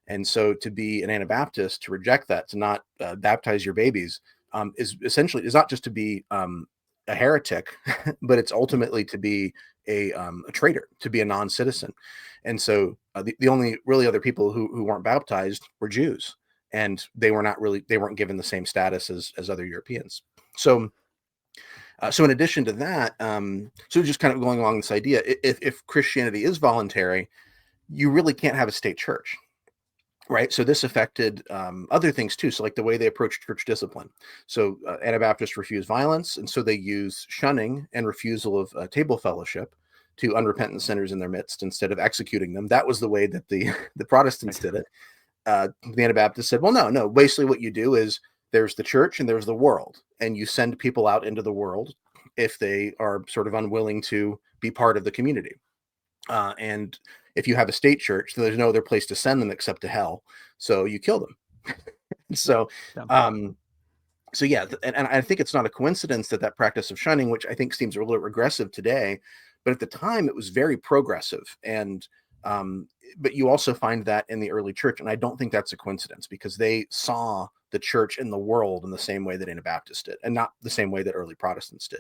And so to be an Anabaptist, to reject that, to not baptize your babies, is not just to be a heretic, but it's ultimately to be a traitor, to be a non-citizen. And so the only really other people who weren't baptized were Jews, and they weren't given the same status as other Europeans. So so in addition to that, so just kind of going along this idea, if Christianity is voluntary, you really can't have a state church. Right. So this affected other things too. So like the way they approach church discipline. So Anabaptists refuse violence. And so they use shunning and refusal of table fellowship to unrepentant sinners in their midst instead of executing them. That was the way that the Protestants did it. The Anabaptists said, well, no. Basically what you do is there's the church and there's the world. And you send people out into the world if they are sort of unwilling to be part of the community. And if you have a state church, then there's no other place to send them except to hell. So you kill them. So, so yeah, and I think it's not a coincidence that practice of shunning, which I think seems a little regressive today, but at the time it was very progressive. And but you also find that in the early church, and I don't think that's a coincidence because they saw the church in the world in the same way that Anabaptists did, and not the same way that early Protestants did.